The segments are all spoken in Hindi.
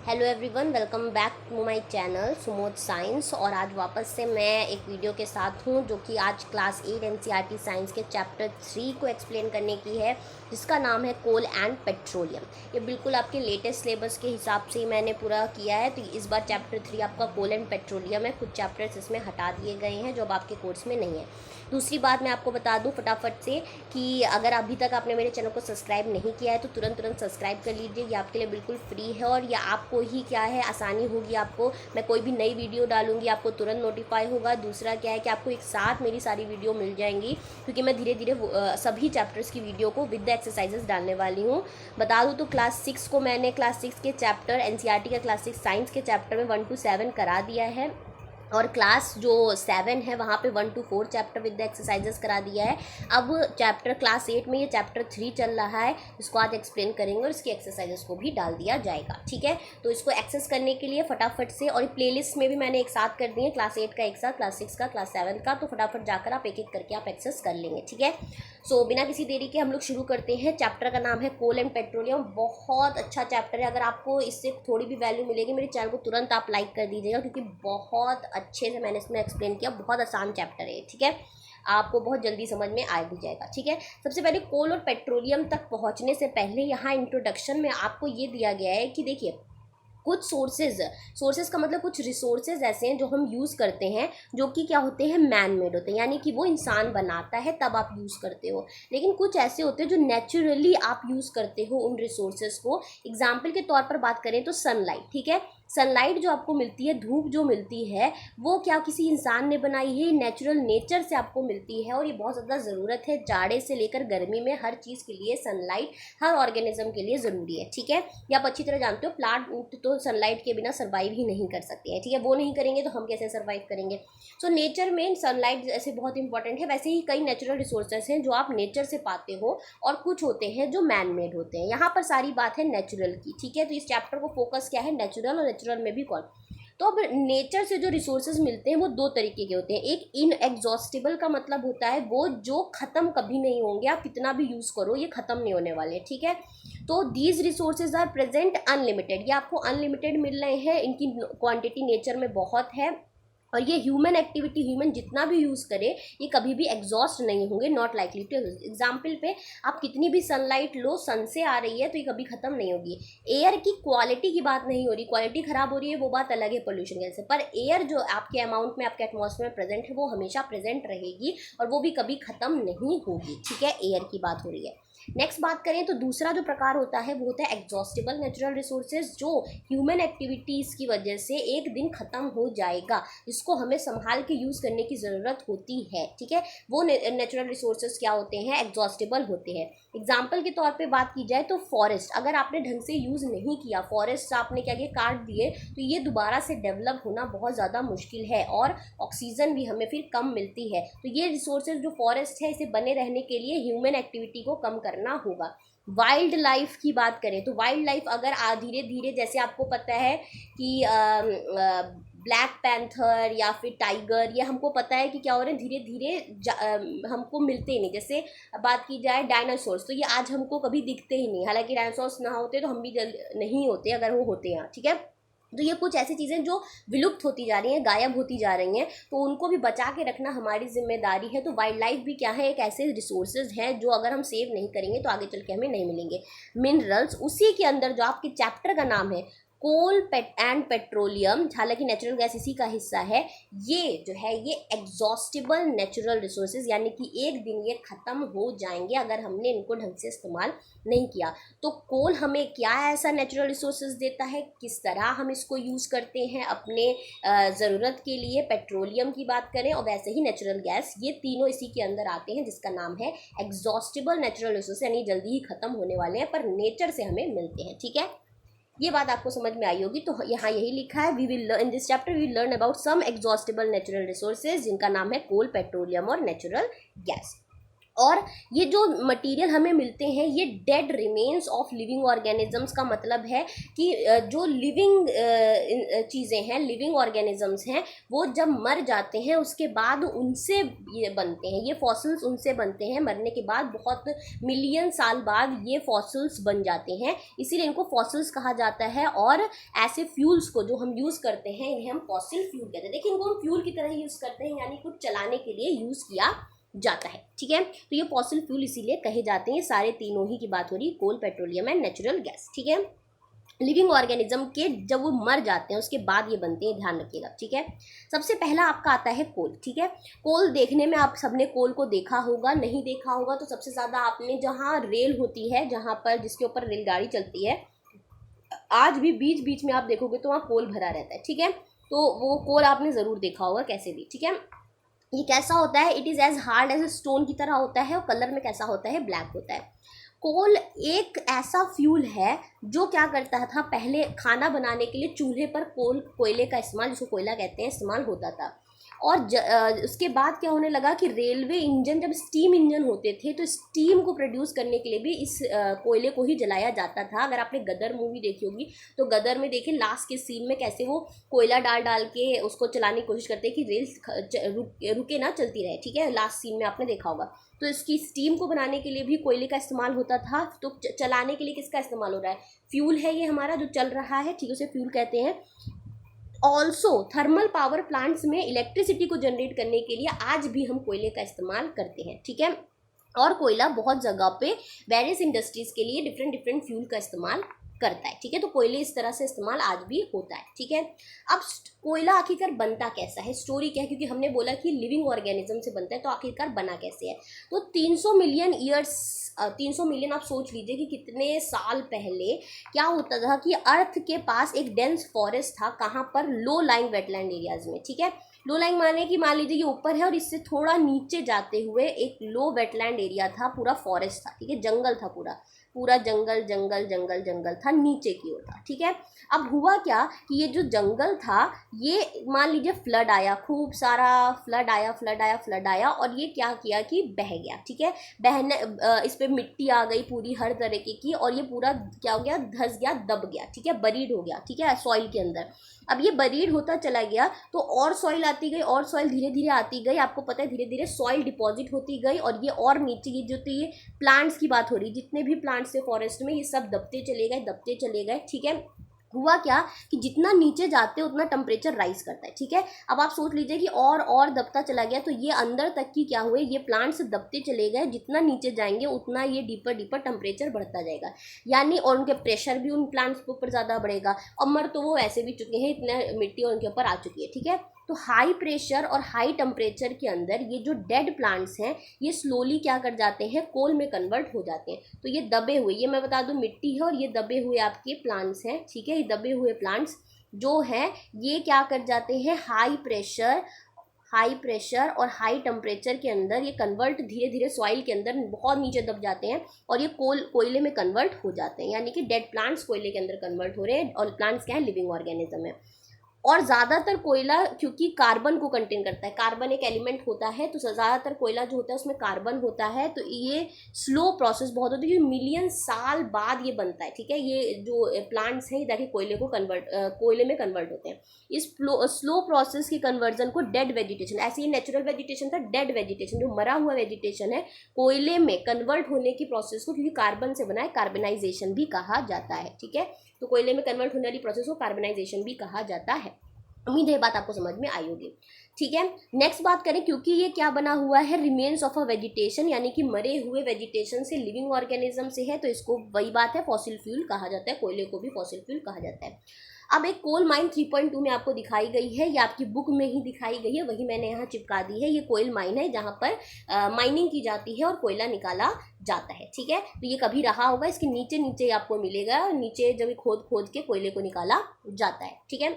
Hello everyone, welcome back to my channel Sumod science. और आज वापस से मैं एक वीडियो के साथ हूँ जो कि आज क्लास 8 एनसीईआरटी साइंस के चैप्टर 3 को एक्सप्लेन करने की है, जिसका नाम है कोल एंड पेट्रोलियम। ये बिल्कुल आपके लेटेस्ट सिलेबस के हिसाब से ही मैंने पूरा किया है। तो इस बार चैप्टर 3 आपका कोल एंड पेट्रोलियम है। कुछ चैप्टर्स इसमें हटा दिए गए हैं जो अब आपके कोर्स में नहीं है। दूसरी बात मैं आपको बता दूं फटाफट से कि अगर अभी तक आपने मेरे चैनल को सब्सक्राइब नहीं किया है तो तुरंत सब्सक्राइब कर लीजिए। ये आपके लिए बिल्कुल फ्री है और ये आपको ही क्या है आसानी होगी। आपको मैं कोई भी नई वीडियो डालूंगी आपको तुरंत नोटिफाई होगा। दूसरा क्या है कि आपको एक साथ मेरी सारी वीडियो मिल जाएंगी, क्योंकि मैं धीरे धीरे सभी चैप्टर्स की वीडियो को विद द एक्सरसाइजेस डालने वाली हूँ। बता दूँ तो क्लास 6 को मैंने क्लास 6 के चैप्टर एनसीईआरटी का क्लास 6 साइंस के चैप्टर में 1 to 7 करा दिया है, और क्लास जो 7 है वहाँ पे 1 to 4 chapter with the exercises करा दिया है। अब चैप्टर क्लास 8 में ये चैप्टर 3 चल रहा है, इसको आज एक्सप्लेन करेंगे और इसकी एक्सरसाइजेस को भी डाल दिया जाएगा। ठीक है, तो इसको एक्सेस करने के लिए फटाफट से, और प्लेलिस्ट में भी मैंने एक साथ कर दिए, क्लास 8 का एक साथ, क्लास 6 का, क्लास 7 का, तो फटाफट जाकर आप एक एक करके आप एक्सेस कर लेंगे। ठीक है, सो बिना किसी देरी के हम लोग शुरू करते हैं। चैप्टर का नाम है कोल एंड पेट्रोलियम। बहुत अच्छा चैप्टर है। अगर आपको इससे थोड़ी भी वैल्यू मिलेगी मेरे चैनल को तुरंत आप लाइक कर दीजिएगा, क्योंकि बहुत अच्छे से मैंने इसमें एक्सप्लेन किया। बहुत आसान चैप्टर है। ठीक है, आपको बहुत जल्दी समझ में आ भी जाएगा। ठीक है, सबसे पहले कोल और पेट्रोलियम तक पहुंचने से पहले यहाँ इंट्रोडक्शन में आपको ये दिया गया है कि देखिए, कुछ सोर्सेज का मतलब कुछ रिसोर्सेज ऐसे हैं जो हम यूज़ करते हैं, जो कि क्या होते हैं, मैन मेड होते हैं, यानी कि वो इंसान बनाता है तब आप यूज़ करते हो। लेकिन कुछ ऐसे होते हैं जो नेचुरली आप यूज़ करते हो उन रिसोर्सेज को। एग्जाम्पल के तौर पर बात करें तो सनलाइट। ठीक है, सनलाइट जो आपको मिलती है, धूप जो मिलती है, वो क्या किसी इंसान ने बनाई है, नेचुरल नेचर से आपको मिलती है। और ये बहुत ज़्यादा ज़रूरत है, जाड़े से लेकर गर्मी में हर चीज़ के लिए सनलाइट हर ऑर्गेनिज्म के लिए ज़रूरी है। ठीक है, ये आप अच्छी तरह जानते हो। प्लांट तो सनलाइट के बिना सर्वाइव ही नहीं कर सकते हैं। ठीक है, वो नहीं करेंगे तो हम कैसे सर्वाइव करेंगे। सो नेचर में सनलाइट जैसे बहुत इंपॉर्टेंट है, वैसे ही कई नेचुरल रिसोर्सेज हैं जो आप नेचर से पाते हो, और कुछ होते हैं जो मैन मेड होते हैं। यहाँ पर सारी बात है नेचुरल की। ठीक है, तो इस चैप्टर को फोकस क्या है, नेचुरल, और नेचुरल में भी कौन। तो अब नेचर से जो रिसोर्सेज मिलते हैं वो दो तरीके के होते हैं। एक इनएग्जॉस्टिबल का मतलब होता है वो जो ख़त्म कभी नहीं होंगे, आप कितना भी यूज़ करो ये ख़त्म नहीं होने वाले। ठीक है, तो these resources are present unlimited. ये आपको अनलिमिटेड मिल रहे हैं, इनकी क्वांटिटी नेचर में बहुत है। और ये ह्यूमन एक्टिविटी, ह्यूमन जितना भी यूज़ करे ये कभी भी एग्जॉस्ट नहीं होंगे, नॉट लाइकली टू। एग्जाम्पल पे आप कितनी भी सनलाइट लो, सन से आ रही है तो ये कभी ख़त्म नहीं होगी। एयर की क्वालिटी की बात नहीं हो रही, क्वालिटी ख़राब हो रही है वो बात अलग है पोल्यूशन की वजह से, पर एयर जो आपके अमाउंट में आपके एटमॉस्फेयर में प्रेजेंट है वो हमेशा प्रेजेंट रहेगी और वो भी कभी ख़त्म नहीं होगी। ठीक है, एयर की बात हो रही है। नेक्स्ट बात करें तो दूसरा जो प्रकार होता है वो होता है एग्जॉस्टिबल नेचुरल रिसोर्सेज, जो ह्यूमन एक्टिविटीज़ की वजह से एक दिन ख़त्म हो जाएगा, इसको हमें संभाल के यूज़ करने की ज़रूरत होती है। ठीक है, वो नेचुरल रिसोर्सेज क्या होते हैं, एग्जॉस्टिबल होते हैं। एग्जाम्पल के तौर पे बात की जाए तो फॉरेस्ट, अगर आपने ढंग से यूज़ नहीं किया, फॉरेस्ट आपने क्या किया, काट दिए, तो ये दोबारा से डेवलप होना बहुत ज़्यादा मुश्किल है, और ऑक्सीजन भी हमें फिर कम मिलती है। तो ये रिसोर्सेज जो फॉरेस्ट है, इसे बने रहने के लिए ह्यूमन एक्टिविटी को कम करना होगा। वाइल्ड लाइफ की बात करें तो वाइल्ड लाइफ अगर धीरे धीरे, जैसे आपको पता है कि ब्लैक पैंथर या फिर टाइगर, ये हमको पता है कि क्या हो रहे हैं, धीरे धीरे हमको मिलते ही नहीं। जैसे बात की जाए डायनासोर्स, तो ये आज हमको कभी दिखते ही नहीं, हालांकि डायनासोर्स ना होते तो हम भी नहीं होते अगर वो होते हैं। ठीक है, तो ये कुछ ऐसी चीज़ें जो विलुप्त होती जा रही हैं, गायब होती जा रही हैं, तो उनको भी बचा के रखना हमारी जिम्मेदारी है। तो वाइल्ड लाइफ भी क्या है, एक ऐसे रिसोर्सेज हैं जो अगर हम सेव नहीं करेंगे तो आगे चल के हमें नहीं मिलेंगे। मिनरल्स, उसी के अंदर जो आपके चैप्टर का नाम है कोल एंड पेट्रोलियम, हालांकि नेचुरल गैस इसी का हिस्सा है, ये जो है ये एग्जॉस्टिबल नेचुरल रिसोर्सेज, यानी कि एक दिन ये ख़त्म हो जाएंगे अगर हमने इनको ढंग से इस्तेमाल नहीं किया। तो कोल हमें क्या ऐसा नेचुरल रिसोर्सेज देता है, किस तरह हम इसको यूज़ करते हैं अपने ज़रूरत के लिए। पेट्रोलियम की बात करें और वैसे ही नेचुरल गैस, ये तीनों इसी के अंदर आते हैं, जिसका नाम है एग्जॉस्टिबल नेचुरल रिसोर्स, यानी जल्दी ही ख़त्म होने वाले हैं पर नेचर से हमें मिलते हैं। ठीक है, ये बात आपको समझ में आई होगी। तो यहाँ यही लिखा है, we will in this chapter we learn about some exhaustible natural resources, जिनका नाम है कोल, पेट्रोलियम और नेचुरल गैस। और ये जो मटेरियल हमें मिलते हैं ये dead remains of living organisms का मतलब है कि जो लिविंग चीज़ें हैं, लिविंग ऑर्गेनिजम्स हैं, वो जब मर जाते हैं उसके बाद उनसे ये बनते हैं, ये फॉसिल्स उनसे बनते हैं। मरने के बाद बहुत मिलियन साल बाद ये फॉसिल्स बन जाते हैं, इसीलिए इनको फॉसिल्स कहा जाता है। और ऐसे फ्यूल्स को जो हम यूज़ करते हैं इन्हें हम फॉसिल फ्यूल कहते हैं। देखिए, इनको हम फ्यूल की तरह यूज़ करते हैं, यानी कुछ चलाने के लिए यूज़ किया जाता है। ठीक है, तो ये फॉसिल फ्यूल इसीलिए कहे जाते हैं। सारे तीनों ही की बात हो रही, कोल, पेट्रोलियम एंड नेचुरल गैस। ठीक है, लिविंग ऑर्गेनिज्म के जब वो मर जाते हैं उसके बाद ये बनते हैं, ध्यान रखिएगा। ठीक है, सबसे पहला आपका आता है कोल। ठीक है, कोल देखने में आप सबने कोल को देखा होगा, नहीं देखा होगा तो सबसे ज़्यादा आपने जहाँ रेल होती है, जहाँ पर जिसके ऊपर रेलगाड़ी चलती है, आज भी बीच बीच में आप देखोगे तो वहाँ कोल भरा रहता है। ठीक है, तो वो कोल आपने ज़रूर देखा होगा कैसे भी। ठीक है, ये कैसा होता है, it is as hard as a stone की तरह होता है और कलर में कैसा होता है, ब्लैक होता है। कोल एक ऐसा फ्यूल है जो क्या करता था, पहले खाना बनाने के लिए चूल्हे पर कोयले का इस्तेमाल, जिसको कोयला कहते हैं, इस्तेमाल होता था। और उसके बाद क्या होने लगा कि रेलवे इंजन, जब स्टीम इंजन होते थे तो स्टीम को प्रोड्यूस करने के लिए भी इस कोयले को ही जलाया जाता था। अगर आपने गदर मूवी देखी होगी तो गदर में देखिए लास्ट के सीन में कैसे वो कोयला डाल डाल के उसको चलाने की कोशिश करते हैं कि रेल रुके ना, चलती रहे। ठीक है, लास्ट सीन में आपने देखा होगा। तो इसकी स्टीम को बनाने के लिए भी कोयले का इस्तेमाल होता था। तो चलाने के लिए किसका इस्तेमाल हो रहा है, फ्यूल है ये हमारा जो चल रहा है। ठीक है, उसे फ्यूल कहते हैं। ऑल्सो थर्मल पावर प्लांट्स में इलेक्ट्रिसिटी को जनरेट करने के लिए आज भी हम कोयले का इस्तेमाल करते हैं। ठीक है, और कोयला बहुत जगह पे वेरियस इंडस्ट्रीज के लिए डिफरेंट डिफरेंट फ्यूल का इस्तेमाल करता है। ठीक है, तो कोयले इस तरह से इस्तेमाल आज भी होता है। ठीक है, अब कोयला आखिरकार बनता कैसा है, स्टोरी क्या है, क्योंकि हमने बोला कि लिविंग ऑर्गेनिज्म से बनता है, तो आखिरकार बना कैसे है। तो 300 मिलियन ईयर्स, 300 मिलियन आप सोच लीजिए कि कितने साल पहले क्या होता था कि अर्थ के पास एक डेंस फॉरेस्ट था। कहाँ पर, लो लाइंग वेटलैंड एरियाज में। ठीक है, लो लाइंग माने कि मान लीजिए ये ऊपर है और इससे थोड़ा नीचे जाते हुए एक लो वेटलैंड एरिया था, पूरा फॉरेस्ट था। ठीक है, जंगल था, पूरा पूरा जंगल जंगल जंगल जंगल था, नीचे की ओर था। ठीक है, अब हुआ क्या कि ये जो जंगल था, ये मान लीजिए फ्लड आया, खूब सारा फ्लड आया, फ्लड आया, फ्लड आया, और ये क्या किया कि बह गया। ठीक है, बहने इस पर मिट्टी आ गई पूरी हर तरीके की, और ये पूरा क्या हो गया, धस गया, दब गया। ठीक है, बरीड हो गया। ठीक है, सॉइल के अंदर। अब ये बरीड होता चला गया तो और सॉइल आती गई, और सॉइल धीरे धीरे आती गई। आपको पता है धीरे धीरे सॉइल डिपॉजिट होती गई, और ये और नीचे ये जो, तो ये प्लांट्स की बात हो रही, जितने भी प्लांट्स थे फॉरेस्ट में, ये सब दबते चले गए, दबते चले गए। ठीक है, हुआ क्या कि जितना नीचे जाते उतना टेम्परेचर राइज करता है। ठीक है, अब आप सोच लीजिए कि और दबता चला गया, तो ये अंदर तक की क्या हुए, ये प्लांट्स दबते चले गए। जितना नीचे जाएंगे उतना ये डीपर डीपर टेम्परेचर बढ़ता जाएगा, यानी और उनके प्रेशर भी उन प्लांट्स के ऊपर ज़्यादा बढ़ेगा। और मर तो वो वैसे भी चुके हैं, इतना मिट्टी उनके ऊपर आ चुकी है। ठीक है, तो हाई प्रेशर और हाई टेम्परेचर के अंदर ये जो डेड प्लांट्स हैं ये स्लोली क्या कर जाते हैं, कोल में कन्वर्ट हो जाते हैं। तो ये दबे हुए, ये मैं बता दूं मिट्टी है, और ये दबे हुए आपके प्लांट्स हैं। ठीक है, ये दबे हुए प्लांट्स जो हैं ये क्या कर जाते हैं, हाई प्रेशर और हाई टेम्परेचर के अंदर ये कन्वर्ट धीरे धीरे सॉइल के अंदर बहुत नीचे दब जाते हैं, और ये कोयले में कन्वर्ट हो जाते हैं। यानी कि डेड प्लांट्स कोयले के अंदर कन्वर्ट हो रहे हैं, और प्लांट्स क्या है, लिविंग ऑर्गेनिज्म है। और ज़्यादातर कोयला क्योंकि कार्बन को कंटेन करता है, कार्बन एक एलिमेंट होता है, तो ज़्यादातर कोयला जो होता है उसमें कार्बन होता है। तो ये स्लो प्रोसेस बहुत होती है, क्योंकि मिलियन साल बाद ये बनता है। ठीक है, ये जो प्लांट्स हैं ये देखिए कोयले को कोयले में कन्वर्ट होते हैं। इस स्लो प्रोसेस के कन्वर्जन को डेड वेजिटेशन, ऐसे ही नेचुरल वेजिटेशन था, डेड वेजिटेशन जो मरा हुआ वेजिटेशन है, कोयले में कन्वर्ट होने की प्रोसेस को, क्योंकि कार्बन से बना है, कार्बनाइजेशन भी कहा जाता है। ठीक है, तो कोयले में कन्वर्ट होने वाली प्रोसेस को कार्बनाइजेशन भी कहा जाता है। उम्मीद है ये बात आपको समझ में आई होगी। ठीक है, नेक्स्ट बात करें, क्योंकि ये क्या बना हुआ है, रिमेन्स ऑफ अ वेजिटेशन, यानी कि मरे हुए वेजिटेशन से, लिविंग ऑर्गेनिज्म से है, तो इसको वही बात है, फॉसिल फ्यूल कहा जाता है। कोयले को भी फॉसिल फ्यूल कहा जाता है। अब एक कोल माइन 3.2 में आपको दिखाई गई है, ये आपकी बुक में ही दिखाई गई है, वही मैंने यहाँ चिपका दी है। ये कोयल माइन है जहाँ पर माइनिंग की जाती है और कोयला निकाला जाता है। ठीक है, तो ये कभी रहा होगा, इसके नीचे नीचे आपको मिलेगा, नीचे जब खोद खोद के कोयले को निकाला जाता है। ठीक है,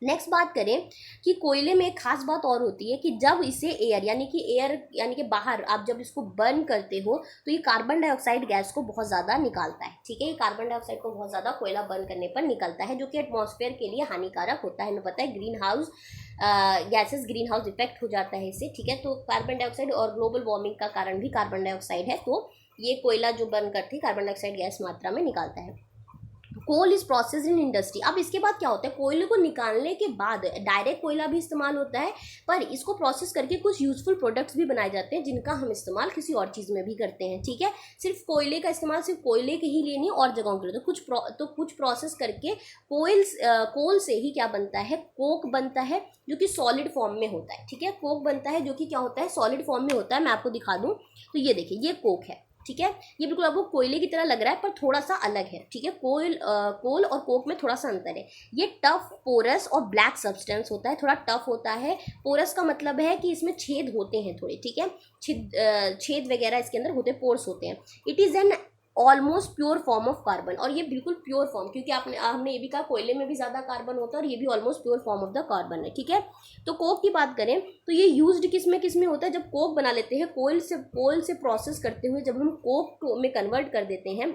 नेक्स्ट बात करें कि कोयले में एक खास बात और होती है कि जब इसे एयर यानी कि बाहर आप जब इसको बर्न करते हो तो ये कार्बन डाइऑक्साइड गैस को बहुत ज़्यादा निकालता है। ठीक है, ये कार्बन डाइऑक्साइड को बहुत ज़्यादा कोयला बर्न करने पर निकलता है, जो कि एटमॉस्फेयर के लिए हानिकारक होता है। हमें पता है green house gases green house effect हो जाता है इससे, ठीक है। तो कार्बन डाइऑक्साइड और ग्लोबल वार्मिंग का कारण भी कार्बन डाइऑक्साइड है। तो ये कोयला जो बर्न करती है कार्बन डाइऑक्साइड गैस मात्रा में निकालता है। Coal is process in industry. अब इसके बाद क्या होता है, कोयले को निकालने के बाद डायरेक्ट कोयला भी इस्तेमाल होता है, पर इसको प्रोसेस करके कुछ यूजफुल प्रोडक्ट्स भी बनाए जाते हैं जिनका हम इस्तेमाल किसी और चीज़ में भी करते हैं, ठीक है। सिर्फ कोयले का इस्तेमाल सिर्फ कोयले के ही लिए नहीं, और जगहों के लिए। तो कुछ प्रोसेस करके कोल से ही क्या बनता है, कोक बनता है, जो कि सॉलिड फॉर्म में होता है, ठीक है। कोक बनता है जो कि क्या होता है, सॉलिड फॉर्म में होता है। मैं आपको दिखा दूँ तो ये देखिए, ये कोक है, ठीक है। ये बिल्कुल आपको कोयले की तरह लग रहा है पर थोड़ा सा अलग है, ठीक है। कोल और कोक में थोड़ा सा अंतर है। ये टफ, पोरस और ब्लैक सब्सटेंस होता है। थोड़ा टफ होता है, पोरस का मतलब है कि इसमें छेद होते हैं थोड़े, ठीक है। छेद वगैरह इसके अंदर होते हैं, पोर्स होते हैं। It is an almost pure form of carbon, और ये बिल्कुल प्योर फॉर्म, क्योंकि हमने ये भी कहा कोयले में भी ज़्यादा कार्बन होता है और ये भी almost pure form of the carbon है, ठीक है। तो कोक की बात करें तो ये यूज्ड किस में होता है, जब कोक बना लेते हैं कोल से प्रोसेस करते हुए जब हम कोक में कन्वर्ट कर देते हैं,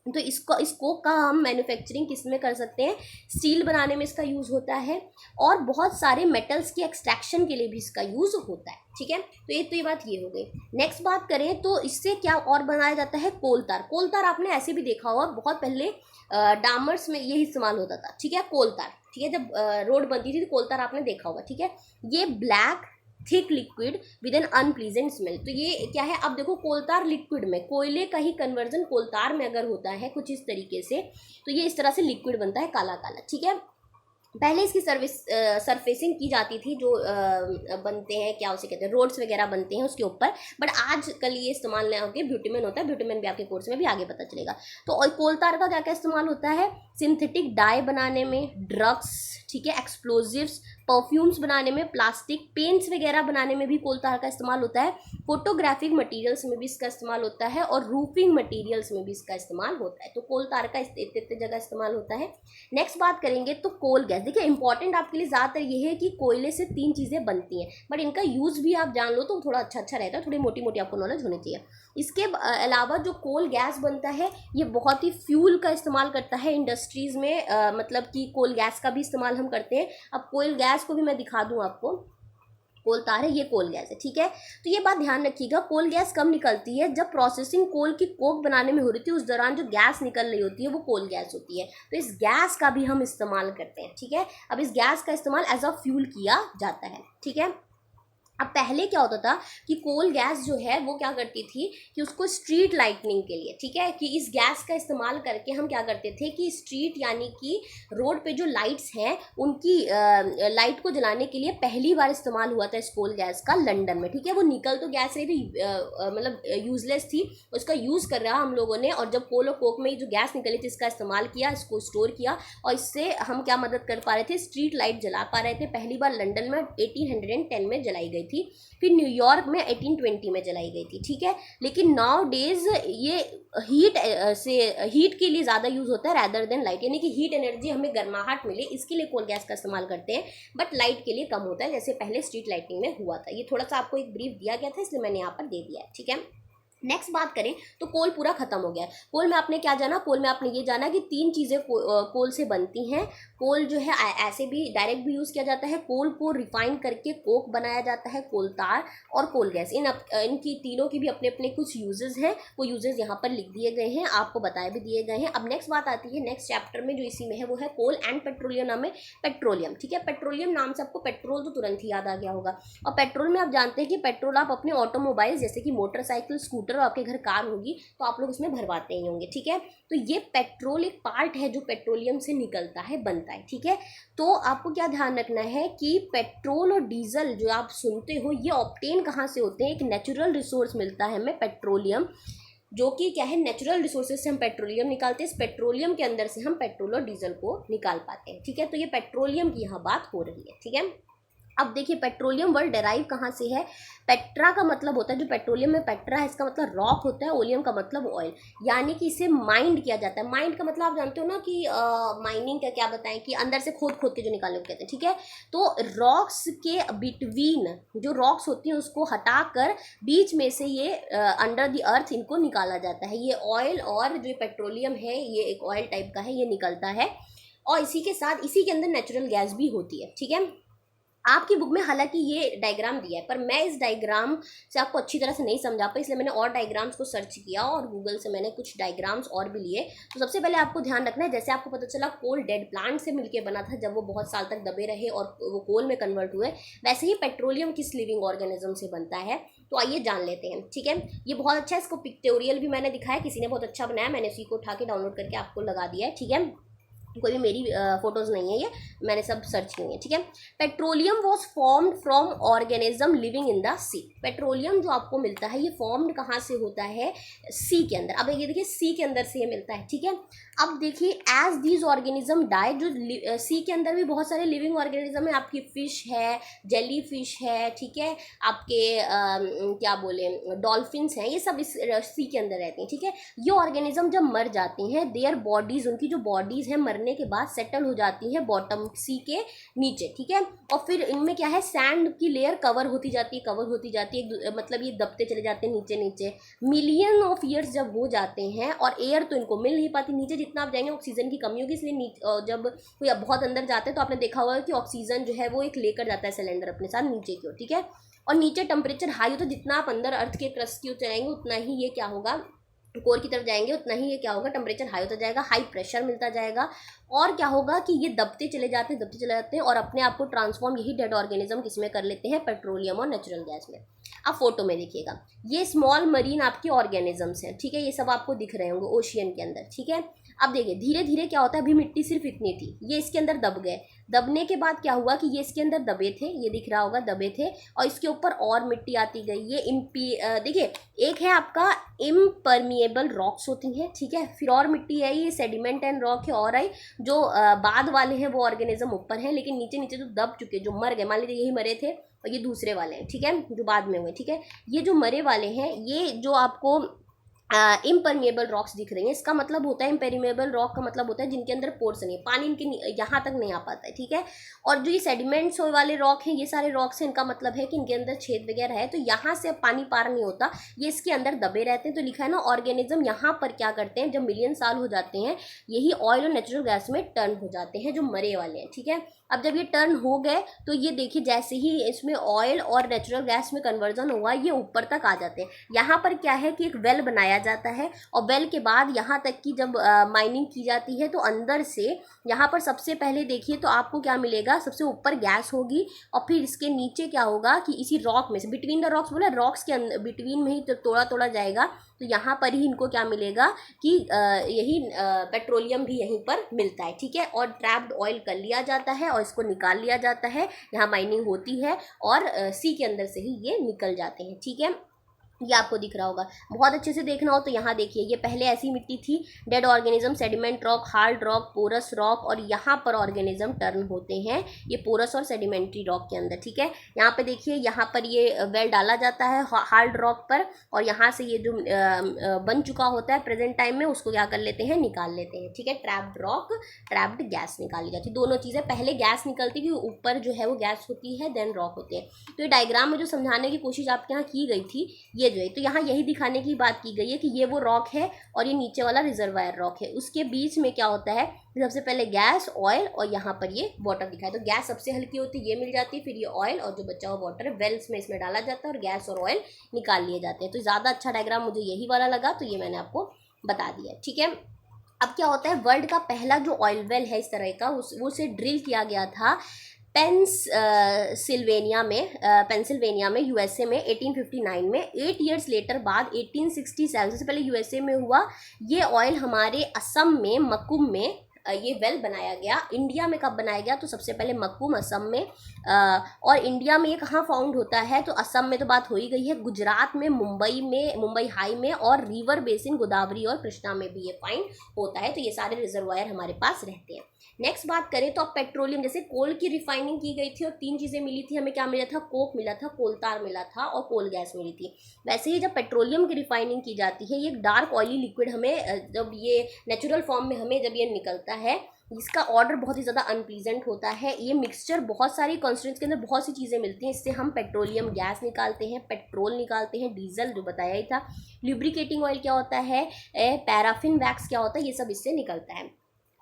तो इस कोक का हम मैन्युफैक्चरिंग किस में कर सकते हैं, स्टील बनाने में इसका यूज़ होता है, और बहुत सारे मेटल्स के एक्सट्रैक्शन के लिए भी इसका यूज़ होता है, ठीक है। तो ये बात ये हो गई। नेक्स्ट बात करें तो इससे क्या और बनाया जाता है, कोलतार। कोलतार आपने ऐसे भी देखा होगा, बहुत पहले डामर्स में यही इस्तेमाल होता था, ठीक है, कोलतार, ठीक है। जब रोड बनती थी तो कोलतार आपने देखा होगा, ठीक है। ये black thick liquid with an unpleasant smell. तो ये क्या है, अब देखो कोलतार लिक्विड में, कोयले का ही कन्वर्जन कोलतार में अगर होता है कुछ इस तरीके से, तो ये इस तरह से लिक्विड बनता है काला काला, ठीक है। पहले इसकी सरफेसिंग की जाती थी, जो बनते हैं क्या उसे कहते हैं, रोड्स वगैरह बनते हैं उसके ऊपर, बट आजकल ये इस्तेमाल नहीं होकर ब्यूटेन होता है। ब्यूटेन भी आपके कोर्स में भी आगे पता चलेगा। तो और कोलतार का क्या क्या इस्तेमाल होता है, सिंथेटिक डाई बनाने में, ड्रग्स, ठीक है, एक्सप्लोजिव्स, परफ्यूम्स बनाने में, प्लास्टिक पेंट्स वगैरह बनाने में भी कोलतार का इस्तेमाल होता है, फोटोग्राफिक मटेरियल्स में भी इसका इस्तेमाल होता है, और रूफिंग मटेरियल्स में भी इसका इस्तेमाल होता है। तो कोलतार का इतने जगह इस्तेमाल होता है। नेक्स्ट बात करेंगे तो कोल गैस। देखिए इंपॉर्टेंट आपके लिए ज़्यादातर ये है कि कोयले से 3 चीज़ें बनती हैं, बट इनका यूज़ भी आप जान लो तो थोड़ा अच्छा रहता है, थोड़ी मोटी मोटी आपको नॉलेज होनी चाहिए। इसके अलावा जो कोल गैस बनता है ये बहुत ही फ्यूल का इस्तेमाल करता है इंडस्ट्रीज़ में, मतलब कि कोल गैस का भी इस्तेमाल हम करते हैं। अब कोल गैस को भी मैं दिखा दूं आपको, कोलतार है, ये कोल गैस है, ठीक है। तो ये बात ध्यान रखिएगा, कोल गैस कब निकलती है, जब प्रोसेसिंग कोल की कोक बनाने में हो रही थी उस दौरान जो गैस निकल रही होती है वो कोल गैस होती है। तो इस गैस का भी हम इस्तेमाल करते हैं, ठीक है। अब इस गैस का इस्तेमाल एज अ फ्यूल किया जाता है, ठीक है। अब पहले क्या होता था कि कोल गैस जो है वो क्या करती थी कि उसको स्ट्रीट लाइटनिंग के लिए, ठीक है, कि इस गैस का इस्तेमाल करके हम क्या करते थे कि स्ट्रीट यानी कि रोड पे जो लाइट्स हैं उनकी लाइट को जलाने के लिए पहली बार इस्तेमाल हुआ था इस कोल गैस का लंदन में, ठीक है। वो निकल तो गैस रही थी, मतलब यूजलेस थी, उसका यूज़ कर रहा हम लोगों ने, और जब कोल और कोक में जो गैस निकली थी इसका इस्तेमाल किया, इसको स्टोर किया, और इससे हम क्या मदद कर पा रहे थे, स्ट्रीट लाइट जला पा रहे थे। पहली बार लंदन में 1810 में जलाई गई थी, फिर न्यूयॉर्क में 1820 में जलाई गई थी, ठीक है। लेकिन नाउ डेज ये हीट के लिए ज़्यादा यूज़ होता है रैदर देन लाइट, यानी कि हीट एनर्जी हमें गर्माहट मिले इसके लिए कोल गैस का इस्तेमाल करते हैं, बट लाइट के लिए कम होता है, जैसे पहले स्ट्रीट लाइटिंग में हुआ था। ये थोड़ा सा आपको एक ब्रीफ दिया गया था इसलिए मैंने यहाँ पर दे दिया है, ठीक है। नेक्स्ट बात करें तो कोल पूरा खत्म हो गया है। कोल में आपने क्या जाना, कोल में आपने ये जाना कि 3 चीज़ें कोल से बनती हैं। कोल जो है ऐसे भी डायरेक्ट भी यूज़ किया जाता है, कोल को रिफाइन करके कोक बनाया जाता है, कोलतार और कोल गैस, इनकी तीनों की भी अपने अपने कुछ यूजेस हैं, वो यूजेस यहाँ पर लिख दिए गए हैं, आपको बताए भी दिए गए हैं। अब नेक्स्ट बात आती है नेक्स्ट चैप्टर में जो इसी में है, वो है कोल एंड पेट्रोलियम नाम है, पेट्रोलियम, ठीक है। पेट्रोलियम नाम से आपको पेट्रोल तो तुरंत ही याद आ गया होगा, और पेट्रोल में आप जानते हैं कि पेट्रोल आप अपने ऑटोमोबाइल जैसे कि मोटरसाइकिल, स्कूटर, और आपके घर कार होगी तो आप लोग उसमें भरवाते ही होंगे, ठीक है। तो ये पेट्रोल एक पार्ट है जो पेट्रोलियम से निकलता है, बनता है, ठीक है। तो आपको क्या ध्यान रखना है कि पेट्रोल और डीजल जो आप सुनते हो ये ऑब्टेन कहाँ से होते हैं, एक नेचुरल रिसोर्स मिलता है हमें पेट्रोलियम, जो कि क्या है, नेचुरल रिसोर्सेज से हम पेट्रोलियम निकालते हैं, इस पेट्रोलियम के अंदर से हम पेट्रोल और डीजल को निकाल पाते हैं, ठीक है। तो ये पेट्रोलियम की यहाँ बात हो रही है, ठीक है। अब देखिए पेट्रोलियम वर्ड डेराइव कहाँ से है, पेट्रा का मतलब होता है, जो पेट्रोलियम में पेट्रा है इसका मतलब रॉक होता है, ओलियम का मतलब ऑयल, यानी कि इसे माइंड किया जाता है। माइंड का मतलब आप जानते हो ना कि माइनिंग का क्या बताएं, कि अंदर से खोद खोद के जो निकालने को कहते हैं, ठीक है। तो रॉक्स के बिटवीन जो रॉक्स होती हैं उसको हटाकर बीच में से ये अंडर द अर्थ इनको निकाला जाता है। ये ऑयल और जो पेट्रोलियम है ये एक ऑयल टाइप का है, ये निकलता है, और इसी के साथ इसी के अंदर नेचुरल गैस भी होती है, ठीक है। आपकी बुक में हालांकि ये डायग्राम दिया है, पर मैं इस डायग्राम से आपको अच्छी तरह से नहीं समझा पाई, इसलिए मैंने और डायग्राम्स को सर्च किया और गूगल से मैंने कुछ डायग्राम्स और भी लिए। तो सबसे पहले आपको ध्यान रखना है, जैसे आपको पता चला कोल डेड प्लांट से मिलकर बना था जब वो बहुत साल तक दबे रहे और वो कोल में कन्वर्ट हुए, वैसे ही पेट्रोलियम किस लिविंग ऑर्गेनिज्म से बनता है, तो आइए जान लेते हैं। ठीक है, ये बहुत अच्छा है, इसको पिक्टोरियल भी मैंने दिखाया, किसी ने बहुत अच्छा बनाया, मैंने उसी को उठा के डाउनलोड करके आपको लगा दिया है। ठीक है, कोई भी मेरी फोटोज़ नहीं है, ये मैंने सब सर्च किए हैं। ठीक है, petroleum was formed from organism living in the sea. Petroleum जो आपको मिलता है ये फॉर्म्ड कहाँ से होता है, सी के अंदर। अब ये देखिए सी के अंदर से ये मिलता है। ठीक है, अब देखिए एज दीज ऑर्गेनिज्म डाई, जो सी के अंदर भी बहुत सारे लिविंग ऑर्गेनिज्म है, आपकी फिश है, जेली फिश है, ठीक है, आपके क्या बोले डॉल्फिन्स हैं, ये सब इस सी के अंदर रहती हैं। ठीक है, ये ऑर्गेनिज्म जब मर जाती हैं, देयर बॉडीज, उनकी जो बॉडीज हैं मरने के बाद सेटल हो जाती हैं बॉटम सी के नीचे। ठीक है, और फिर इनमें क्या है, सैंड की लेयर कवर होती जाती है, कवर होती जाती है, मतलब ये दबते चले जाते हैं नीचे नीचे। मिलियन ऑफ ईयर्स जब हो जाते हैं और एयर तो इनको मिल नहीं पाती, नीचे जितना आप जाएंगे ऑक्सीजन की कमी होगी, इसलिए जब कोई बहुत अंदर जाते हैं तो आपने देखा होगा कि ऑक्सीजन जो है वो एक लेकर जाता है सिलेंडर अपने साथ नीचे की ओर। ठीक है, और नीचे टेम्परेचर हाई हो तो जितना आप अंदर अर्थ के क्रस्ट की ओर चलेंगे उतना ही ये क्या होगा, कोर की तरफ जाएंगे उतना ही ये क्या होगा, टेम्परेचर हाई होता जाएगा, हाई प्रेशर मिलता जाएगा, और क्या होगा कि ये दबते चले जाते हैं, दबते चले जाते हैं और अपने आप को ट्रांसफॉर्म यही डेड ऑर्गेनिज्म किसमें कर लेते हैं, पेट्रोलियम और नेचुरल गैस में। अब फोटो में देखिएगा, ये स्मॉल मरीन आपके ऑर्गेनिजम्स हैं। ठीक है, ये सब आपको दिख रहे होंगे ओशियन के अंदर। ठीक है, अब देखिए धीरे धीरे क्या होता है, अभी मिट्टी सिर्फ इतनी थी, ये इसके अंदर दब गए, दबने के बाद क्या हुआ कि ये इसके अंदर दबे थे, ये दिख रहा होगा दबे थे, और इसके ऊपर और मिट्टी आती गई। ये देखिए एक है आपका इम्परमिएबल रॉक्स होती हैं। ठीक है, फिर और मिट्टी है, ये सेडिमेंट एंड रॉक है, और आई जो बाद वाले हैं वो ऑर्गेनिज्म ऊपर हैं, लेकिन नीचे नीचे जो दब चुके, जो मर गए, मान लीजिए यही मरे थे और ये दूसरे वाले हैं। ठीक है, जो बाद में हुए। ठीक है, ये जो मरे वाले हैं, ये जो आपको इम्परमिएबल रॉक्स दिख रही हैं, इसका मतलब होता है, इम्परमिएबल रॉक का मतलब होता है जिनके अंदर पोर्स नहीं है, पानी इनके यहाँ तक नहीं आ पाता है। ठीक है, और जो ये सेडिमेंट्स वाले रॉक हैं, ये सारे रॉक्स हैं, इनका मतलब है कि इनके अंदर छेद वगैरह है, तो यहाँ से पानी पार नहीं होता, ये इसके अंदर दबे रहते हैं। तो लिखा है ना, ऑर्गेनिज्म यहाँ पर क्या करते हैं, जब मिलियन साल हो जाते हैं, यही ऑयल और नेचुरल गैस में टर्न हो जाते हैं, जो मरे वाले हैं। ठीक है, अब जब ये टर्न हो गए तो ये देखिए जैसे ही इसमें ऑयल और नेचुरल गैस में कन्वर्जन हुआ, ये ऊपर तक आ जाते हैं। यहाँ पर क्या है कि एक वेल बनाया जाता है, और वेल के बाद यहाँ तक की जब माइनिंग की जाती है तो अंदर से यहाँ पर सबसे पहले देखिए तो आपको क्या मिलेगा, सबसे ऊपर गैस होगी, और फिर इसके नीचे क्या होगा कि इसी रॉक में से, बिटवीन द रॉक्स बोला, रॉक्स के बिटवीन में ही तो तोड़ा तोड़ा जाएगा, तो यहाँ पर ही इनको क्या मिलेगा कि यही पेट्रोलियम भी यहीं पर मिलता है। ठीक है, और ट्रैप्ड ऑयल कर लिया जाता है और इसको निकाल लिया जाता है, यहाँ माइनिंग होती है और सी के अंदर से ही ये निकल जाते हैं। ठीक है, ये आपको दिख रहा होगा, बहुत अच्छे से देखना हो तो यहाँ देखिए, ये पहले ऐसी मिट्टी थी, dead organism, sediment rock, hard rock, porous rock, और यहाँ पर ऑर्गेनिज्म टर्न होते हैं ये पोरस और सेडिमेंट्री रॉक के अंदर। ठीक है, यहाँ पे देखिए, यहाँ पर ये वेल डाला जाता है हार्ड रॉक पर, और यहाँ से ये जो बन चुका होता है प्रेजेंट टाइम में, उसको क्या कर लेते हैं, निकाल लेते हैं। ठीक है, ट्रैप्ड रॉक, ट्रैप्ड गैस निकाली जाती है, दोनों चीज़ें, पहले गैस निकलती है, ऊपर जो है वो गैस होती है, देन रॉक होते हैं। तो ये डायग्राम में जो समझाने की कोशिश आपके यहाँ की गई थी, ये जो है, तो यहाँ यही दिखाने की बात की गई है कि ये वो रॉक है और ये नीचे वाला रिजर्वायर रॉक है, उसके बीच में क्या होता है, सबसे पहले गैस, ऑयल, और यहाँ पर ये वाटर दिखा है। तो गैस सबसे हल्की होती है, ये मिल जाती है, फिर ये ऑयल, और जो बचा हुआ वाटर है वेल्स में इसमें डाला जाता है और गैस और ऑयल निकाल लिए जाते हैं। तो ज़्यादा अच्छा डायग्राम मुझे यही वाला लगा, तो ये मैंने आपको बता दिया। ठीक है, अब क्या होता है, वर्ल्ड का पहला जो ऑयल वेल है इस तरह का, उसे ड्रिल किया गया था पेंसिल्वेनिया में यूएसए में 1859 में। 8 ईयर्स लेटर बाद 1867, सबसे पहले यूएसए में हुआ ये ऑयल, हमारे असम में मकुम में ये वेल बनाया गया। इंडिया में कब बनाया गया, तो सबसे पहले मकुम असम में, और इंडिया में ये कहाँ फाउंड होता है, तो असम में तो बात हो ही गई है, गुजरात में, मुंबई हाई में, और रिवर बेसिन गोदावरी और कृष्णा में भी ये फाइंड होता है। तो ये सारे रिजर्वायर हमारे पास रहते हैं। नेक्स्ट बात करें तो अब पेट्रोलियम, जैसे कोल की रिफाइनिंग की गई थी और 3 चीज़ें मिली थी हमें, क्या मिला था, कोक मिला था, कोलतार मिला था और कोल गैस मिली थी। वैसे ही जब पेट्रोलियम की रिफाइनिंग की जाती है, ये डार्क ऑयली लिक्विड हमें, जब ये नेचुरल फॉर्म में हमें जब ये निकलता है, इसका ऑर्डर बहुत ही ज़्यादा अनप्लीजेंट होता है। ये मिक्सचर बहुत सारी कॉन्स्टिट्यूएंट्स के अंदर बहुत सी चीज़ें मिलती हैं, इससे हम पेट्रोलियम गैस निकालते हैं, पेट्रोल निकालते हैं, डीजल जो बताया ही था, लुब्रिकेटिंग ऑयल क्या होता है, पैराफिन वैक्स क्या होता है, ये सब इससे निकलता है।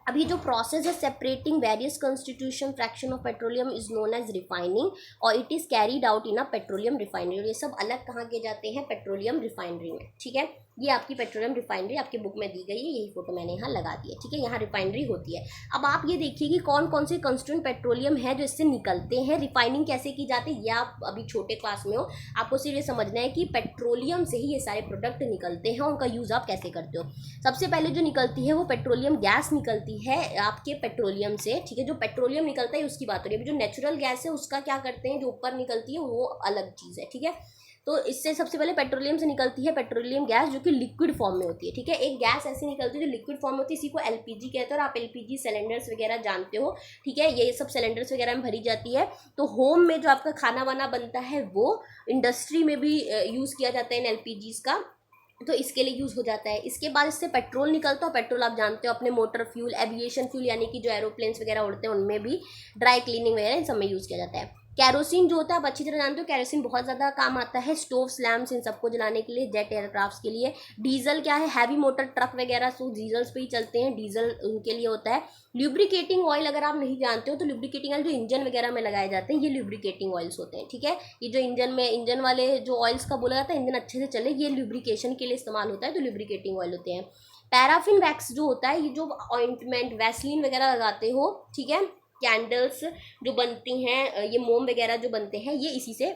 अभी जो प्रोसेस है separating various constitution fraction of petroleum is known as refining और it is carried out in a petroleum refinery. और ये सब अलग कहाँ किए जाते हैं? पेट्रोलियम रिफाइनरी में। ठीक है, ये आपकी पेट्रोलियम रिफाइनरी आपकी बुक में दी गई है, यही फोटो मैंने यहाँ लगा दी है। ठीक है, यहाँ रिफाइनरी होती है। अब आप ये देखिए कि कौन कौन से कंस्टिट्यूएंट पेट्रोलियम है जो इससे निकलते हैं, रिफाइनिंग कैसे की जाती है। ये आप अभी छोटे क्लास में हो, आपको सिर्फ ये समझना है कि पेट्रोलियम से ही ये सारे प्रोडक्ट निकलते हैं, उनका यूज़ आप कैसे करते हो। सबसे पहले जो निकलती है वो पेट्रोलियम गैस निकलती है आपके पेट्रोलियम से। ठीक है, जो पेट्रोलियम निकलता है उसकी बात हो रही है। अभी जो नेचुरल गैस है उसका क्या करते हैं, जो ऊपर निकलती है वो अलग चीज़ है। ठीक है, तो इससे सबसे पहले पेट्रोलियम से निकलती है पेट्रोलियम गैस जो कि लिक्विड फॉर्म में होती है। ठीक है, एक गैस ऐसी निकलती है जो लिक्विड फॉर्म में होती है, इसी को एलपीजी कहते हैं। और आप एलपीजी सिलेंडर्स वगैरह जानते हो। ठीक है, ये सब सिलेंडर्स वगैरह में भरी जाती है। तो होम में जो आपका खाना वाना बनता है वो, इंडस्ट्री में भी यूज़ किया जाता है इन एलपीजीज का, तो इसके लिए यूज़ हो जाता है। इसके बाद इससे पेट्रोल निकलता है। पेट्रोल आप जानते हो अपने मोटर फ्यूल, एविएशन फ्यूल यानी कि जो एरोप्लेन्स वगैरह उड़ते हैं उनमें भी, ड्राई क्लीनिंग वगैरह इन सब में यूज़ किया जाता है। कैरोसिन जो होता है आप अच्छी तरह जानते हो, कैरोसिन बहुत ज़्यादा काम आता है स्टोव्स, लैम्प्स इन सबको जलाने के लिए, जेट एयरक्राफ्ट के लिए। डीजल क्या है, हैवी मोटर ट्रक वगैरह सो डीजल्स पे ही चलते हैं, डीजल उनके लिए होता है। ल्यूब्रिकेटिंग ऑयल अगर आप नहीं जानते हो तो ल्यूब्रिकेटिंग ऑयल जो इंजन वगैरह में लगाए जाते हैं ये ल्यूब्रिकेटिंग ऑयल्स होते हैं। ठीक है, ये जो इंजन वाले जो ऑयल्स का बोला जाता है इंजन अच्छे से चले, ये ल्यूब्रिकेशन के लिए इस्तेमाल होता है, तो ल्यूब्रिकेटिंग ऑयल होते हैं। पैराफिन वैक्स जो होता है, ये जो ऑइंटमेंट वैसलीन वगैरह लगाते हो, ठीक है, कैंडल्स जो बनती हैं, ये मोम वगैरह जो बनते हैं ये इसी से,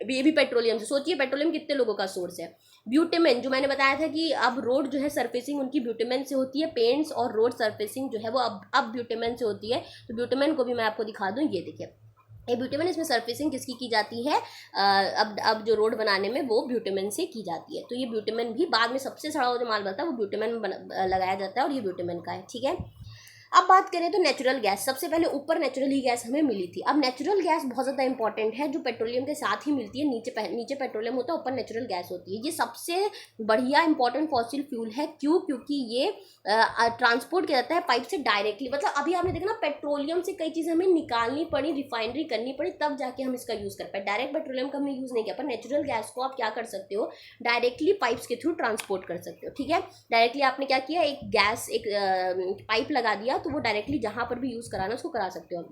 ये भी पेट्रोलियम से। सोचिए पेट्रोलियम कितने लोगों का सोर्स है। ब्यूटेमेन जो मैंने बताया था कि अब रोड जो है सरफेसिंग उनकी ब्यूटेमेन से होती है, पेंट्स और रोड सरफेसिंग जो है वो अब ब्यूटेमेन से होती है। तो ब्यूटेमेन को भी मैं आपको दिखा दूँ, ये देखिए ये ब्यूटेमेन, इसमें सरफेसिंग किसकी की जाती है, अब जो रोड बनाने में वो ब्यूटेमेन से की जाती है। तो ये ब्यूटेमेन भी बाद में सबसे सड़ा जो माल बनता है वो ब्यूटेमेन में लगाया जाता है और ये ब्यूटेमेन का है। ठीक है, अब बात करें तो नेचुरल गैस, सबसे पहले ऊपर नेचुरल ही गैस हमें मिली थी। अब नेचुरल गैस बहुत ज़्यादा इंपॉर्टेंट है, जो पेट्रोलियम के साथ ही मिलती है। नीचे पेट्रोलियम होता है, ऊपर नेचुरल गैस होती है। ये सबसे बढ़िया इंपॉर्टेंट फॉसिल फ्यूल है। क्यों? क्योंकि ये ट्रांसपोर्ट किया जाता है पाइप से डायरेक्टली। मतलब अभी आपने देखा ना, पेट्रोलियम से कई चीज़ें हमें निकालनी पड़ी, रिफाइनरी करनी पड़ी, तब जाके हम इसका यूज़ कर पाए। डायरेक्ट पेट्रोलियम का हमने यूज़ नहीं किया, पर नेचुरल गैस को आप क्या कर सकते हो, डायरेक्टली पाइप्स के थ्रू ट्रांसपोर्ट कर सकते हो। ठीक है, डायरेक्टली आपने क्या किया, एक पाइप लगा दिया, तो वो डायरेक्टली जहाँ पर भी यूज़ कराना उसको करा सकते हो।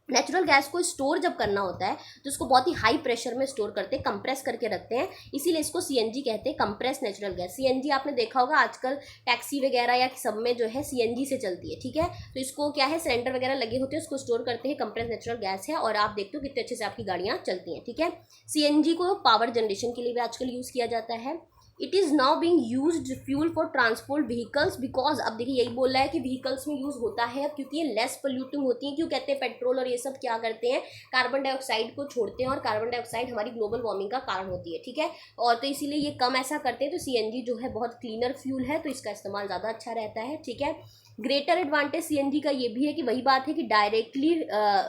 नेचुरल गैस को स्टोर जब करना होता है तो इसको बहुत ही हाई प्रेशर में स्टोर करते हैं, कंप्रेस करके रखते हैं, इसीलिए इसको सीएनजी कहते हैं, कंप्रेस नेचुरल गैस। सीएनजी आपने देखा होगा आजकल टैक्सी वगैरह या सब में जो है सीएनजी से चलती है। ठीक है, तो इसको क्या है, सिलेंडर वगैरह लगे होते हैं, उसको स्टोर करते हैं, कंप्रेस नेचुरल गैस है, और आप देखते हो कितने अच्छे से आपकी गाड़ियाँ चलती हैं। ठीक है, सीएनजी को पावर जनरेशन के लिए भी आजकल यूज़ किया जाता है। It is now being used fuel for transport vehicles, because अब देखिए यही बोल रहा है कि व्हीकल्स में यूज़ होता है अब, क्योंकि ये लेस पोल्यूटिंग होती हैं। क्यों कहते हैं, पेट्रोल और ये सब क्या करते हैं, कार्बन डाइऑक्साइड को छोड़ते हैं, और कार्बन डाइऑक्साइड हमारी ग्लोबल वार्मिंग का कारण होती है। ठीक है, और तो इसीलिए ये कम ऐसा करते हैं। तो सीएनजी जो है बहुत क्लीनर फ्यूल है, तो इसका इस्तेमाल ज़्यादा अच्छा रहता है। ठीक है, ग्रेटर एडवांटेज सीएनजी का ये भी है कि वही बात है कि डायरेक्टली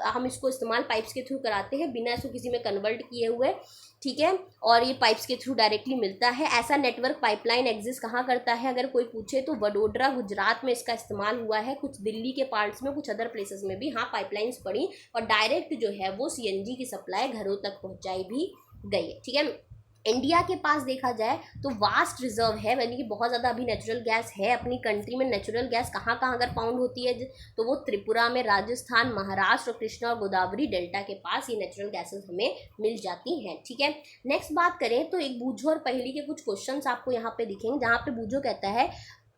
हम इसको इस्तेमाल पाइप्स के थ्रू कराते हैं, बिना इसको किसी में कन्वर्ट किए हुए। ठीक है, और ये पाइप्स के थ्रू डायरेक्टली मिलता है। ऐसा नेटवर्क पाइपलाइन एग्जिस्ट कहाँ करता है, अगर कोई पूछे तो वडोदरा गुजरात में इसका इस्तेमाल हुआ है, कुछ दिल्ली के पार्ट्स में, कुछ अदर प्लेसेस में भी हाँ पाइपलाइंस पड़ी, और डायरेक्ट जो है वो सीएनजी की सप्लाई घरों तक पहुँचाई भी गई है। ठीक है, इंडिया के पास देखा जाए तो वास्ट रिजर्व है, यानी कि बहुत ज़्यादा अभी नेचुरल गैस है अपनी कंट्री में। नेचुरल गैस कहाँ कहाँ अगर फाउंड होती है तो वो त्रिपुरा में, राजस्थान, महाराष्ट्र, कृष्णा और गोदावरी डेल्टा के पास ये नेचुरल गैसेस हमें मिल जाती हैं। ठीक है, नेक्स्ट बात करें तो एक बूझो और पहेली के कुछ क्वेश्चंस आपको यहाँ पे दिखेंगे, जहाँ पे बूझो कहता है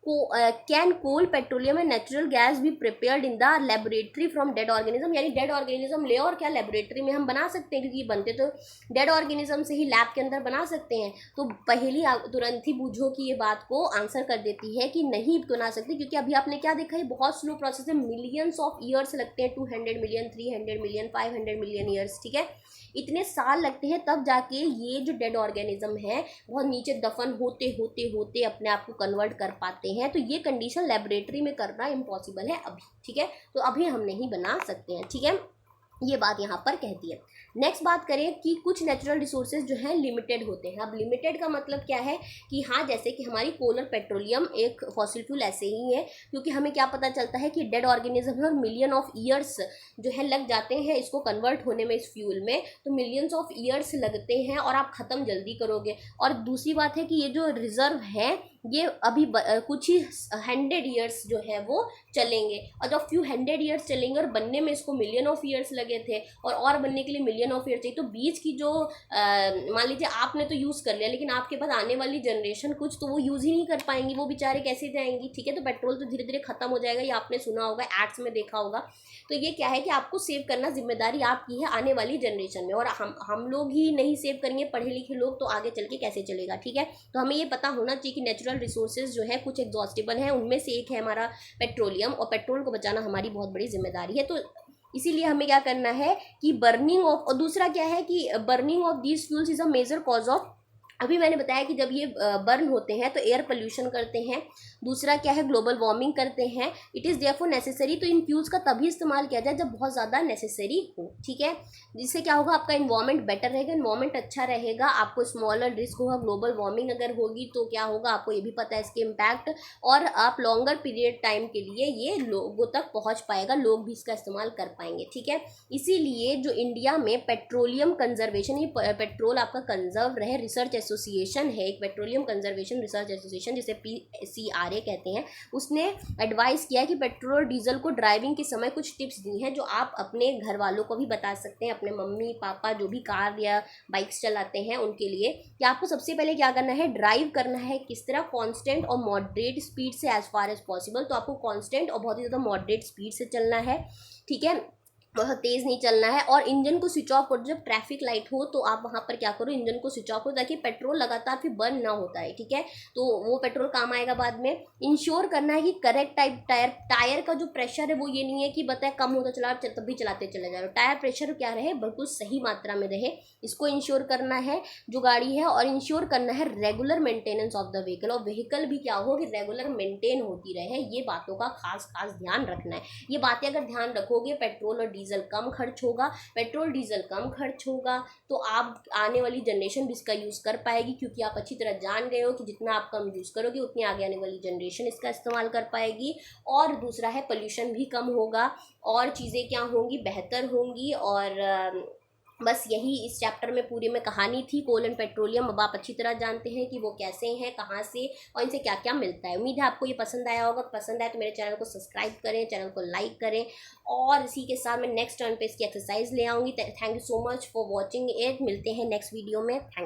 can coal, petroleum and natural gas भी prepared in the laboratory from dead organism, यानी डेड ऑर्गेनिज्म ले और क्या लेबोरेटरी में हम बना सकते हैं, क्योंकि बनते तो डेड ऑर्गेनिज्म से ही लैब के अंदर बना सकते हैं। तो पहली तुरंत ही बूझो की ये बात को आंसर कर देती है कि नहीं बना सकते, क्योंकि अभी आपने क्या देखा है, बहुत स्लो प्रोसेस है, मिलियंस ऑफ ईयर्स लगते हैं, 200 मिलियन, 300 मिलियन, 500 मिलियन ईयर्स। ठीक है, इतने साल लगते हैं, तब जाके ये जो डेड ऑर्गेनिज्म है बहुत नीचे दफन होते होते होते अपने आप को कन्वर्ट कर पाते हैं। तो ये कंडीशन लेबोरेटरी में करना इम्पॉसिबल है अभी। ठीक है, तो अभी हम नहीं बना सकते हैं। ठीक है, ये बात यहाँ पर कहती है। नेक्स्ट बात करें कि कुछ नेचुरल रिसोर्सेज जो हैं लिमिटेड होते हैं। अब लिमिटेड का मतलब क्या है कि हाँ, जैसे कि हमारी कोल और पेट्रोलियम एक फॉसिल फ्यूल ऐसे ही है, क्योंकि हमें क्या पता चलता है कि डेड ऑर्गेनिज्म है और मिलियन ऑफ ईयर्स जो है लग जाते हैं इसको कन्वर्ट होने में, इस फ्यूल में। तो मिलियंस ऑफ ईयर्स लगते हैं और आप ख़त्म जल्दी करोगे। और दूसरी बात है कि ये जो रिजर्व है ये अभी कुछ ही 100 ईयर्स जो है वो चलेंगे, और जब फ्यू 100 ईयर्स चलेंगे और बनने में इसको मिलियन ऑफ ईयर्स लगे थे और बनने के लिए मिलियन ऑफ ईयर्स चाहिए, तो बीच की जो मान लीजिए आपने तो यूज़ कर लिया, लेकिन आपके पास आने वाली जनरेशन कुछ तो वो यूज़ ही नहीं कर पाएंगी, वो बेचारे कैसे जाएंगी, ठीक है। तो पेट्रोल तो धीरे धीरे खत्म हो जाएगा, ये आपने सुना होगा, एड्स में देखा होगा। तो ये क्या है कि आपको सेव करना जिम्मेदारी आपकी है आने वाली जनरेशन में, और हम लोग ही नहीं सेव करेंगे पढ़े लिखे लोग, तो आगे चल के कैसे चलेगा, ठीक है। तो हमें ये पता होना चाहिए कि नेचुरल रिसोर्सेज जो है कुछ एग्जॉस्टेबल है, उनमें से एक है हमारा पेट्रोलियम, और पेट्रोल को बचाना हमारी बहुत बड़ी जिम्मेदारी है। तो इसीलिए हमें क्या करना है कि बर्निंग ऑफ, और दूसरा क्या है कि burning of these fuels is a major cause of, अभी मैंने बताया कि जब ये बर्न होते हैं तो एयर पोल्यूशन करते हैं, दूसरा क्या है ग्लोबल वार्मिंग करते हैं। इट इज़ देयरफॉर नेसेसरी, तो इन फ्यूल्स का तभी इस्तेमाल किया जाए जब बहुत ज़्यादा नेसेसरी हो, ठीक है। जिससे क्या होगा, आपका इन्वायरमेंट बेटर रहेगा, इन्वायरमेंट अच्छा रहेगा, आपको स्मॉलर रिस्क होगा। ग्लोबल वार्मिंग अगर होगी तो क्या होगा, आपको ये भी पता है इसके इम्पैक्ट, और आप लॉन्गर पीरियड टाइम के लिए ये लोगों तक पहुँच पाएगा, लोग भी इसका इस्तेमाल कर पाएंगे, ठीक है। इसीलिए जो इंडिया में पेट्रोलियम कंजर्वेशन, ये पेट्रोल आपका कंजर्व रहे, रिसर्च एसोसिएशन है एक, पेट्रोलियम कंजर्वेशन रिसर्च एसोसिएशन जिसे PCRA कहते हैं, उसने एडवाइस किया है कि पेट्रोल डीजल को ड्राइविंग के समय कुछ टिप्स दी हैं जो आप अपने घर वालों को भी बता सकते हैं, अपने मम्मी पापा जो भी कार या बाइक्स चलाते हैं उनके लिए, कि आपको सबसे पहले क्या करना है, ड्राइव करना है किस तरह, कांस्टेंट और मॉडरेट स्पीड से एज फार एज पॉसिबल। तो आपको कांस्टेंट और बहुत ही ज़्यादा मॉडरेट स्पीड से चलना है, ठीक है, बहुत तेज़ नहीं चलना है। और इंजन को स्विच ऑफ करो, जब ट्रैफिक लाइट हो तो आप वहाँ पर क्या करो, इंजन को स्विच ऑफ करो, ताकि पेट्रोल लगातार फिर बर्न ना होता है, ठीक है। तो वो पेट्रोल काम आएगा बाद में। इंश्योर करना है कि करेक्ट टायर का जो प्रेशर है वो ये नहीं है कि बताए कम होता चला तब भी चलाते चले जा रहे हो, टायर प्रेशर क्या रहे, बिल्कुल सही मात्रा में रहे, इसको इंश्योर करना है जो गाड़ी है। और इंश्योर करना है regular maintenance of the vehicle, और व्हीकल भी क्या हो कि रेगुलर मेंटेन होती रहे, ये बातों का खास ध्यान रखना है। ये बातें अगर ध्यान रखोगे, पेट्रोल और डीजल कम खर्च होगा, पेट्रोल डीजल कम खर्च होगा, तो आप आने वाली जनरेशन भी इसका यूज़ कर पाएगी, क्योंकि आप अच्छी तरह जान गए हो कि जितना आप कम यूज़ करोगे उतनी आगे आने वाली जनरेशन इसका इस्तेमाल कर पाएगी। और दूसरा है पोल्यूशन भी कम होगा, और चीज़ें क्या होंगी, बेहतर होंगी। और बस यही इस चैप्टर में पूरे में कहानी थी, कोल एंड पेट्रोलियम। अब आप अच्छी तरह जानते हैं कि वो कैसे हैं, कहाँ से, और इनसे क्या क्या मिलता है। उम्मीद है आपको ये पसंद आया होगा, पसंद आए तो मेरे चैनल को सब्सक्राइब करें, चैनल को लाइक करें, और इसी के साथ मैं नेक्स्ट टर्न पे इसकी एक्सरसाइज ले आऊँगी। Thank you so much for watching it, मिलते हैं नेक्स्ट वीडियो में। थैंक